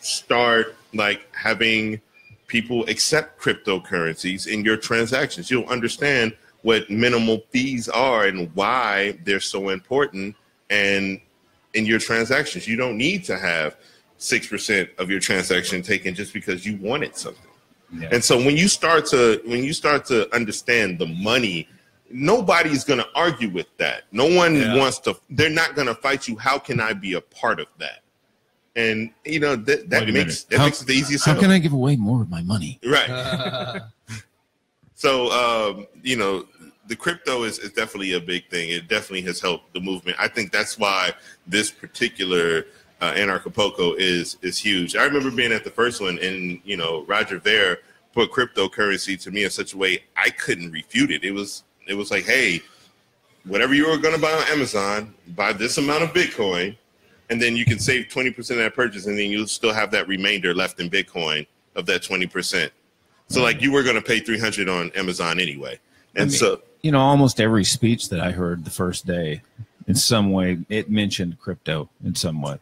start like having people accept cryptocurrencies in your transactions. You'll understand what minimal fees are and why they're so important. And in your transactions, you don't need to have 6% of your transaction taken just because you wanted something. Yeah. And so when you start to understand the money, nobody's going to argue with that. No one wants to. They're not going to fight you. How can I be a part of that? And that makes it the easiest. How can I give away more of my money? Right. So, the crypto is definitely a big thing. It definitely has helped the movement. I think that's why this particular Acapulco is huge. I remember being at the first one, and Roger Ver put cryptocurrency to me in such a way I couldn't refute it. It was like, hey, whatever you were going to buy on Amazon, buy this amount of Bitcoin, and then you can save 20% of that purchase, and then you'll still have that remainder left in Bitcoin of that 20%. So like you were going to pay $300 on Amazon anyway. And almost every speech that I heard the first day, in some way, it mentioned crypto in some way.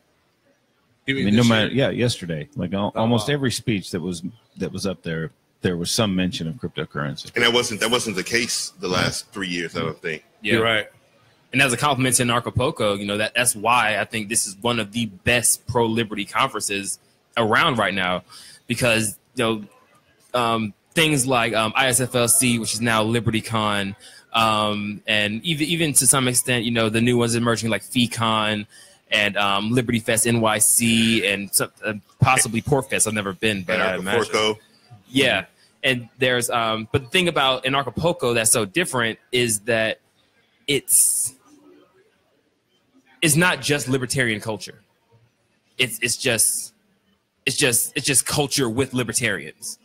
Yesterday, like almost every speech that was up there was some mention of cryptocurrency. And that wasn't the case the last 3 years, I don't think. Yeah. You're right. And as a compliment in Acapulco, that's why I think this is one of the best pro-liberty conferences around right now, because things like ISFLC, which is now LibertyCon, and even to some extent, the new ones emerging like FeeCon and Liberty Fest NYC and possibly Port Fest. I've never been, but I imagine. Porco. Yeah. And there's but the thing about in Acapulco that's so different is that it's not just libertarian culture. It's just culture with libertarians.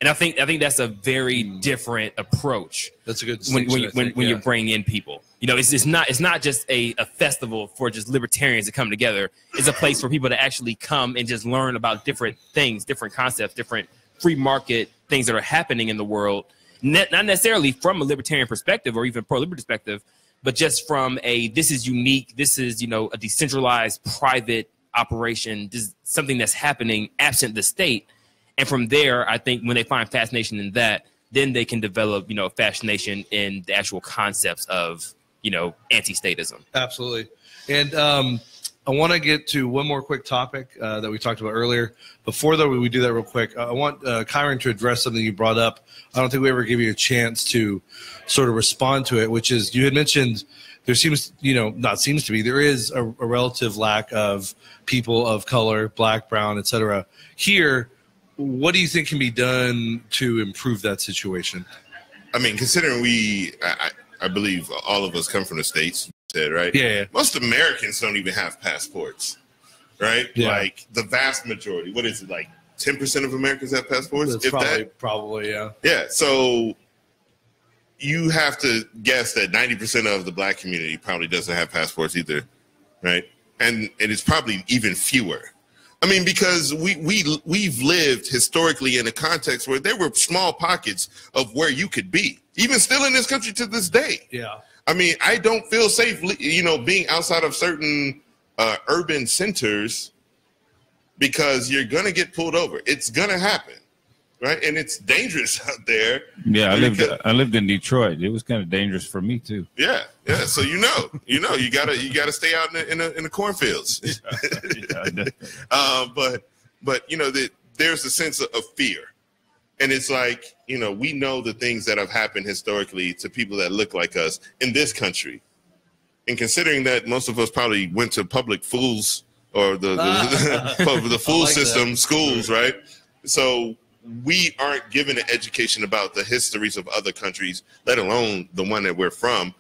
And I think that's a very different approach. That's a good when you bring in people. It's not just a festival for just libertarians to come together. It's a place for people to actually come and just learn about different things, different concepts, different free market things that are happening in the world. Not necessarily from a libertarian perspective or even pro-liberty perspective, but just from this is unique. This is a decentralized private operation. This is something that's happening absent the state. And from there, I think when they find fascination in that, then they can develop, fascination in the actual concepts of, anti-statism. Absolutely. And I want to get to one more quick topic that we talked about earlier. Before, though, we do that real quick, I want Kieran to address something you brought up. I don't think we ever gave you a chance to sort of respond to it, which is you had mentioned there seems, there is a relative lack of people of color, black, brown, et cetera. Here, what do you think can be done to improve that situation? I mean, considering I believe all of us come from the States, you said, right? Yeah. Most Americans don't even have passports, right? Yeah. Like the vast majority. What is it, like 10% of Americans have passports? That's probably, yeah. Yeah, so you have to guess that 90% of the black community probably doesn't have passports either, right? And it's probably even fewer. I mean, because we've lived historically in a context where there were small pockets of where you could be, even still in this country to this day. Yeah. I mean, I don't feel safe, being outside of certain urban centers because you're going to get pulled over. It's going to happen, right? And it's dangerous out there. Yeah, I lived in Detroit. It was kind of dangerous for me too. Yeah. So you gotta stay out in the cornfields. But there's a sense of fear, and it's like we know the things that have happened historically to people that look like us in this country, and considering that most of us probably went to public schools or the fool system schools, right? So we aren't given an education about the histories of other countries, let alone the one that we're from,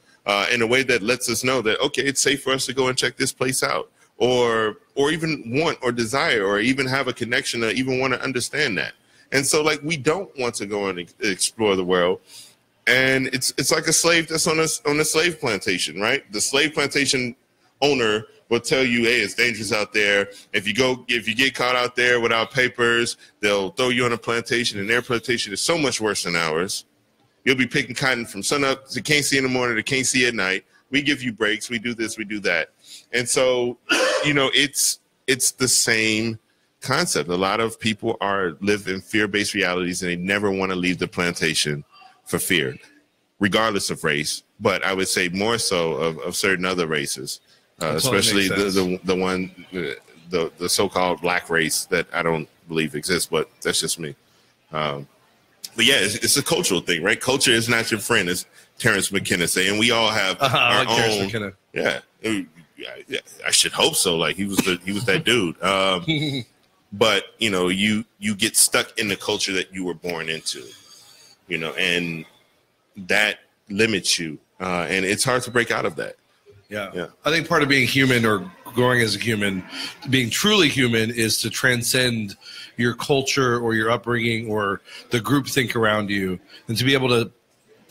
in a way that lets us know that, okay, it's safe for us to go and check this place out, or even want or desire or even have a connection to even want to understand that. And so, like, we don't want to go and explore the world. And it's like a slave that's on a slave plantation, right? The slave plantation owner will tell you, hey, it's dangerous out there. If you get caught out there without papers, they'll throw you on a plantation, and their plantation is so much worse than ours. You'll be picking cotton from sun up to can't see in the morning to can't see at night. We give you breaks. We do this, we do that. And so, it's the same concept. A lot of people live in fear-based realities, and they never want to leave the plantation for fear, regardless of race. But I would say more so of certain other races. Especially the so-called black race that I don't believe exists, but that's just me. But yeah, it's a cultural thing, right? Culture is not your friend, as Terrence McKenna say, and we all have our own. Yeah, I should hope so. Like he was that dude. But you get stuck in the culture that you were born into, and that limits you, and it's hard to break out of that. Yeah. I think part of being human or growing as a human, being truly human, is to transcend your culture or your upbringing or the groupthink around you, and to be able to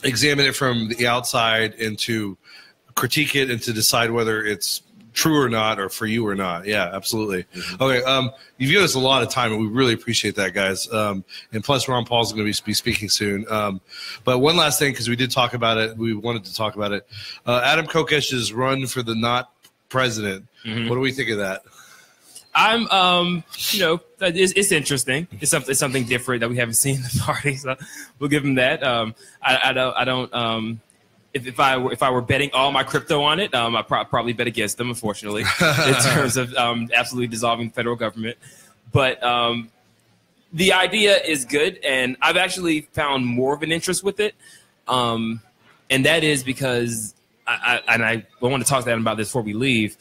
examine it from the outside and to critique it and to decide whether it's true or not, or for you or not. Yeah, absolutely. Okay, you've given us a lot of time, and we really appreciate that, guys. And plus, Ron Paul's going to be speaking soon. But one last thing, because we did talk about it, we wanted to talk about it. Adam Kokesh's run for the not president. What do we think of that? I'm, it's interesting. It's something different that we haven't seen in the party, so we'll give him that. I don't. If I were betting all my crypto on it, I'd probably bet against them, unfortunately, in terms of absolutely dissolving the federal government. But the idea is good, and I've actually found more of an interest with it, and that is because I want to talk to him about this before we leave.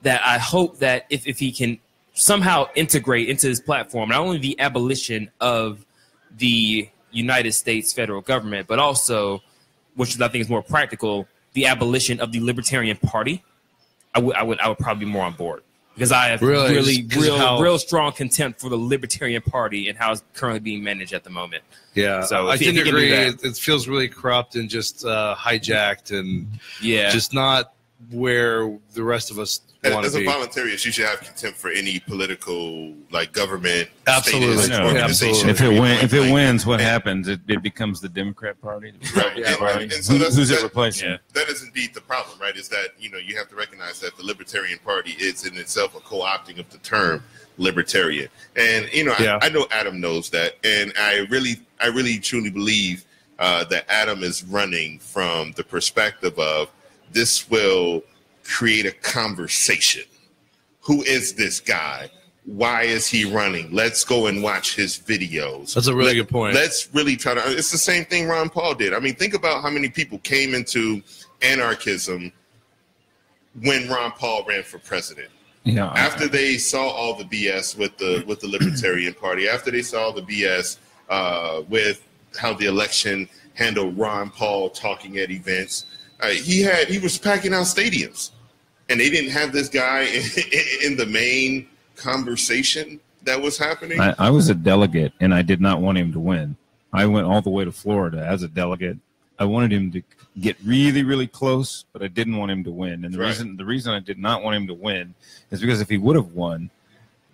That I hope that if he can somehow integrate into his platform not only the abolition of the United States federal government, but also, which I think is more practical, the abolition of the Libertarian Party, I would probably be more on board, because I have real strong contempt for the Libertarian Party and how it's currently being managed at the moment. Yeah, so I can agree. It feels really corrupt and just hijacked, and just not where the rest of us want to be. As a voluntarist, you should have contempt for any political, government. Absolutely. Organization. If it wins, what happens? It becomes the Democrat Party. And so who's it replacing? Yeah. That is indeed the problem, right? Is that, you have to recognize that the Libertarian Party is in itself a co-opting of the term libertarian. And, I know Adam knows that. And I really truly believe that Adam is running from the perspective of, this will create a conversation. Who is this guy? Why is he running? Let's go and watch his videos. That's a really good point. Let's really try to. It's the same thing Ron Paul did. I mean, think about how many people came into anarchism when Ron Paul ran for president. Yeah. After they saw all the BS with the Libertarian Party, after they saw the BS with how the election handled Ron Paul talking at events. He was packing out stadiums, and they didn't have this guy in the main conversation that was happening. I was a delegate, and I did not want him to win. I went all the way to Florida as a delegate. I wanted him to get really, really close, but I didn't want him to win. And the reason I did not want him to win is because if he would have won,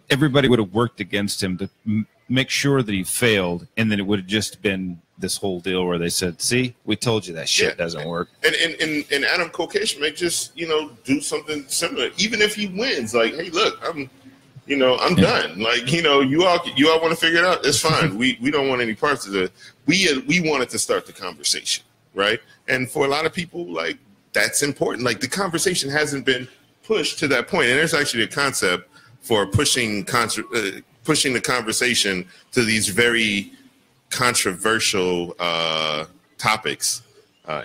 everybody would have worked against him to make sure that he failed, and then it would have just been this whole deal where they said, "See, we told you that shit doesn't work." And Adam Kokesh may just do something similar, even if he wins. Like, hey, look, I'm done. Like, you all want to figure it out. It's fine. we don't want any parts of it. We wanted to start the conversation, right? And for a lot of people, like, that's important. Like, the conversation hasn't been pushed to that point, and there's actually a concept for pushing the conversation to these very controversial topics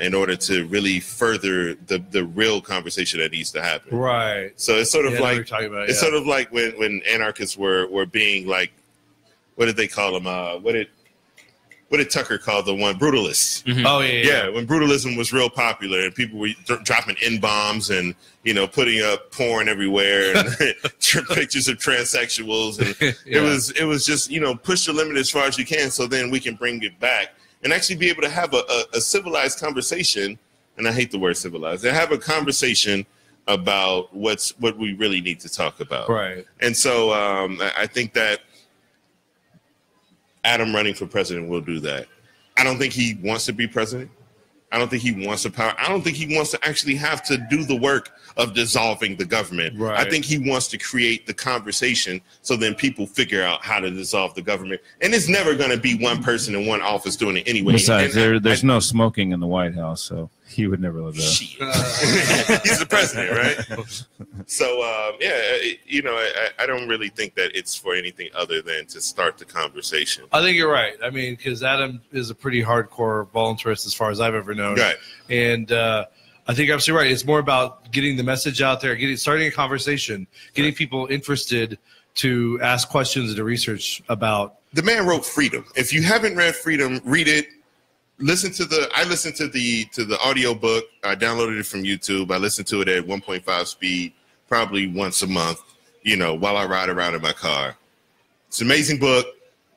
in order to really further the real conversation that needs to happen. Right. So it's sort of it's sort of like when anarchists were being like, what did they call them? What did Tucker call the one? Brutalists. Mm-hmm. Oh yeah. When brutalism was real popular and people were dropping N-bombs and putting up porn everywhere and pictures of transsexuals, and it was just push the limit as far as you can, so then we can bring it back and actually be able to have a civilized conversation. And I hate the word civilized. And have a conversation about what we really need to talk about. Right. And so I think that Adam running for president will do that. I don't think he wants to be president. I don't think he wants the power. I don't think he wants to actually have to do the work of dissolving the government. Right. I think he wants to create the conversation so then people figure out how to dissolve the government. And it's never going to be one person in one office doing it anyway. Besides, there's no smoking in the White House, so he would never live there. He's the president, right? So, I don't really think that it's for anything other than to start the conversation. I think you're right. I mean, because Adam is a pretty hardcore voluntarist as far as I've ever known. Right. And I think you're absolutely right. It's more about getting the message out there, starting a conversation, getting people interested to ask questions and to research about. The man wrote Freedom. If you haven't read Freedom, read it. listened to the audio book. I downloaded it from YouTube. I listened to it at 1.5 speed, probably once a month, while I ride around in my car. It's an amazing book.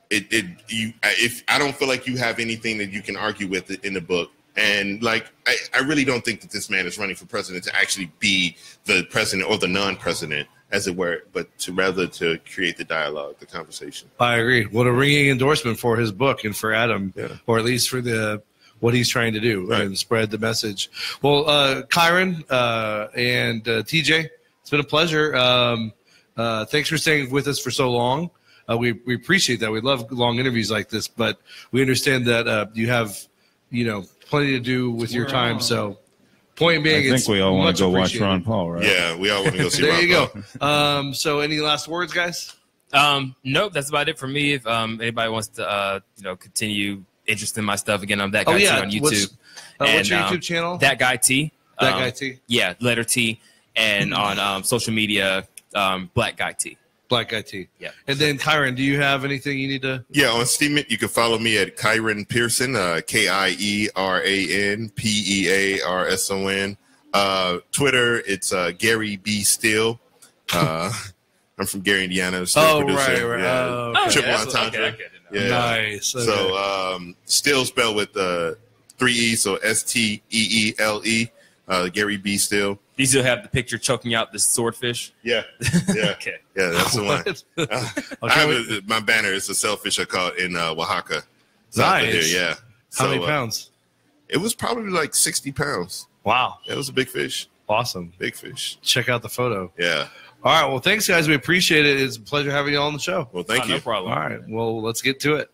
If I don't feel like you have anything that you can argue with in the book, and like I really don't think that this man is running for president to actually be the president or the non-president, as it were, but to create the dialogue, the conversation. I agree. What a ringing endorsement for his book and for Adam, or at least for what he's trying to do and spread the message. Well, Kieran and TJ, it's been a pleasure. Thanks for staying with us for so long. We appreciate that. We love long interviews like this, but we understand that you have, plenty to do with your time. So, point being, I think we all want to go watch Ron Paul, right? Yeah, we all want to go see there Ron you Paul. go. So, any last words, guys? Nope, that's about it for me. If anybody wants to, continue interest in my stuff, again, I'm That Guy T on YouTube. What's your YouTube channel? That Guy T. That Guy T. Yeah, letter T, and on social media, Black Guy T. Black Guy T. Yeah. And then, Kieran, do you have anything you need to? Yeah, on Steemit, you can follow me at Kieran Pearson, KIERANPEARSON. Twitter, it's Gary B. Steele. I'm from Gary, Indiana. Still producer. Right. Yeah. Oh, okay. Triple entendre. Okay. Yeah. Nice. Okay. So, Steele spelled with 3 E's, so STEELE. Gary B. Steele. Do you still have the picture choking out the swordfish? Yeah. Okay. Yeah, that's the one. I have my banner is a sailfish I caught in Oaxaca. South of here, yeah. How many pounds? It was probably like 60 pounds. Wow. It was a big fish. Awesome. Big fish. Check out the photo. Yeah. All right. Well, thanks, guys. We appreciate it. It's a pleasure having you all on the show. Well, thank you. No problem. All right. Well, let's get to it.